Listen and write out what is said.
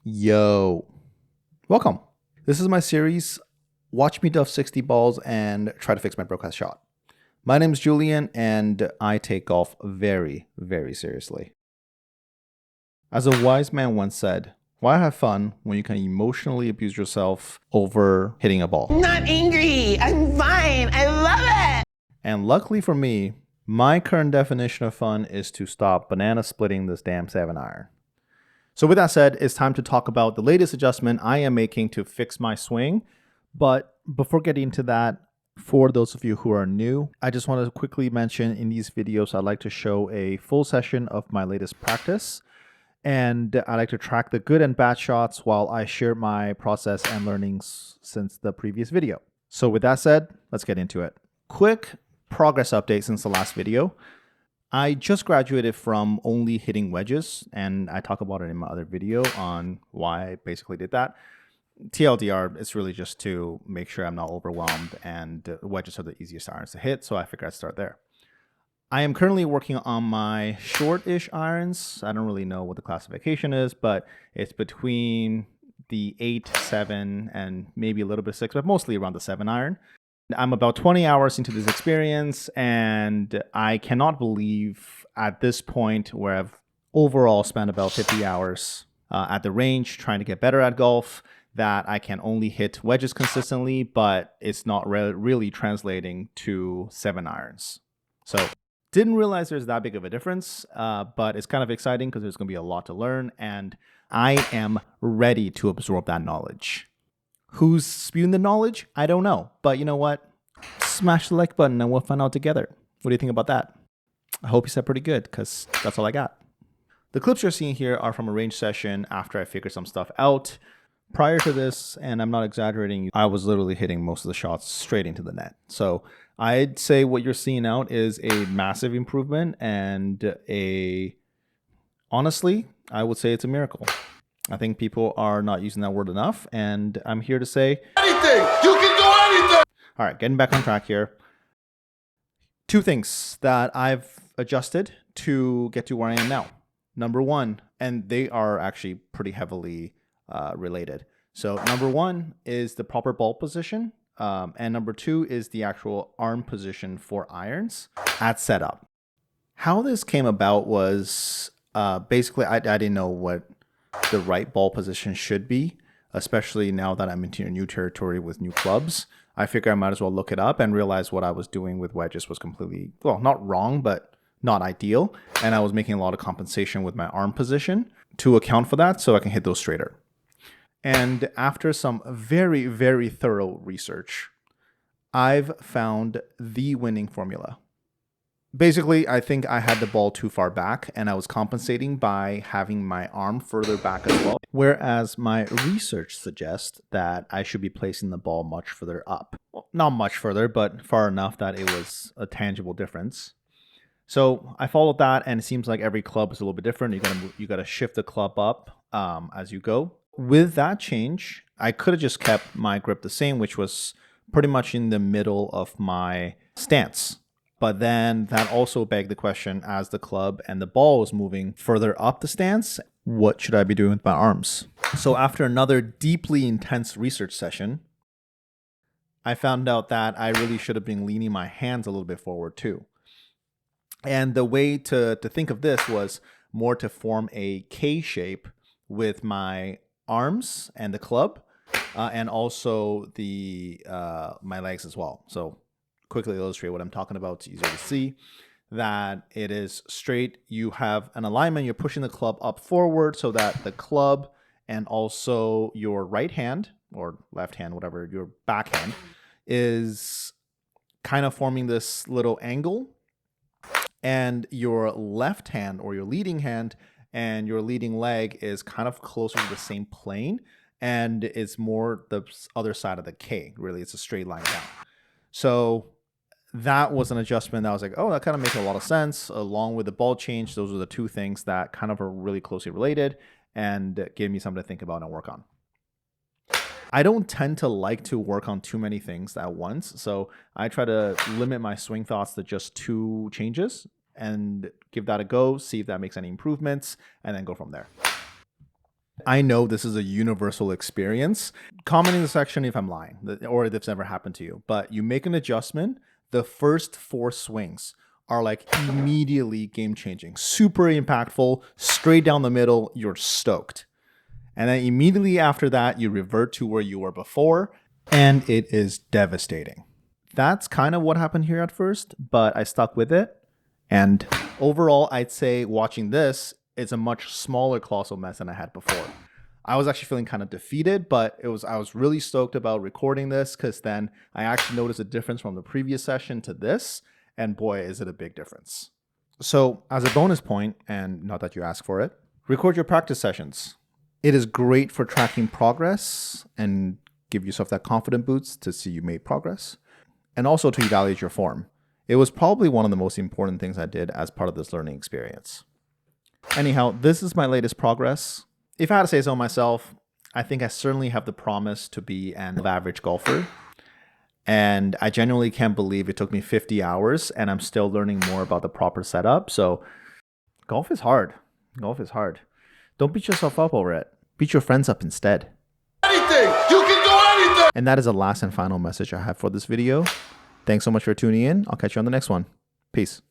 Yo, welcome. This is my series, Watch Me Duff 60 balls and try to fix my broadcast shot. My name is Julian and I take golf very, very seriously. As a wise man once said, why have fun when you can emotionally abuse yourself over hitting a ball? I'm not angry. I'm fine. I love it. And luckily for me, my current definition of fun is to stop banana splitting this damn 7-iron. So with that said, it's time to talk about the latest adjustment I am making to fix my swing. But before getting into that, for those of you who are new, I just want to quickly mention in these videos, I'd like to show a full session of my latest practice. And I like to track the good and bad shots while I share my process and learnings since the previous video. So with that said, let's get into it. Quick progress update since the last video. I just graduated from only hitting wedges, and I talk about it in my other video on why I basically did that. TLDR, it's really just to make sure I'm not overwhelmed, and wedges are the easiest irons to hit, so I figured I'd start there. I am currently working on my short-ish irons. I don't really know what the classification is, but it's between the 8, 7, and maybe a little bit 6, but mostly around the 7-iron. I'm about 20 hours into this experience, and I cannot believe at this point where I've overall spent about 50 hours at the range trying to get better at golf that I can only hit wedges consistently, but it's not really translating to 7-irons. So didn't realize there's that big of a difference, but it's kind of exciting because there's going to be a lot to learn, and I am ready to absorb that knowledge. Who's spewing the knowledge? I don't know. But you know what? Smash the like button and we'll find out together. What do you think about that? I hope you said pretty good because that's all I got. The clips you're seeing here are from a range session after I figured some stuff out. Prior to this, and I'm not exaggerating, I was literally hitting most of the shots straight into the net. So I'd say what you're seeing out is a massive improvement and honestly, I would say it's a miracle. I think people are not using that word enough, and I'm here to say anything. You can do anything. All right, getting back on track here. Two things that I've adjusted to get to where I am now. Number one, and they are actually pretty heavily related. So number one is the proper ball position, and number two is the actual arm position for irons at setup. How this came about was basically I didn't know what the right ball position should be, especially now that I'm into a new territory with new clubs. I figure I might as well look it up and realize what I was doing with wedges was completely, well, not wrong, but not ideal. And I was making a lot of compensation with my arm position to account for that so I can hit those straighter. And after some very, very thorough research, I've found the winning formula. Basically, I think I had the ball too far back and I was compensating by having my arm further back as well. Whereas my research suggests that I should be placing the ball much further up. Well, not much further, but far enough that it was a tangible difference. So I followed that, and it seems like every club is a little bit different. You gotta shift the club up as you go. With that change, I could have just kept my grip the same, which was pretty much in the middle of my stance. But then that also begged the question, as the club and the ball was moving further up the stance, what should I be doing with my arms? So after another deeply intense research session, I found out that I really should have been leaning my hands a little bit forward too. And the way to think of this was more to form a K shape with my arms and the club, and also the my legs as well. So quickly illustrate what I'm talking about. It's easier to see that it is straight. You have an alignment. You're pushing the club up forward so that the club and also your right hand or left hand, whatever, your backhand is kind of forming this little angle, and your left hand or your leading hand and your leading leg is kind of closer to the same plane, and it's more the other side of the K. Really, it's a straight line down. So that was an adjustment that I was like, oh, that kind of makes a lot of sense. Along with the ball change, those are the two things that kind of are really closely related and gave me something to think about and work on. I don't tend to like to work on too many things at once, so I try to limit my swing thoughts to just 2 changes and give that a go, see if that makes any improvements, and then go from there. I know this is a universal experience. Comment in the section if I'm lying or if it's never happened to you. But you make an adjustment, the first 4 swings are like immediately game changing, super impactful, straight down the middle, you're stoked. And then immediately after that, you revert to where you were before, and it is devastating. That's kind of what happened here at first, but I stuck with it. And overall, I'd say watching this, it's a much smaller colossal mess than I had before. I was actually feeling kind of defeated, but I was really stoked about recording this because then I actually noticed a difference from the previous session to this. And boy, is it a big difference. So as a bonus point, and not that you asked for it, record your practice sessions. It is great for tracking progress and give yourself that confident boost to see you made progress, and also to evaluate your form. It was probably one of the most important things I did as part of this learning experience. Anyhow, this is my latest progress. If I had to say so myself, I think I certainly have the promise to be an average golfer. And I genuinely can't believe it took me 50 hours and I'm still learning more about the proper setup. So golf is hard. Golf is hard. Don't beat yourself up over it. Beat your friends up instead. Anything! You can do anything! And that is the last and final message I have for this video. Thanks so much for tuning in. I'll catch you on the next one. Peace.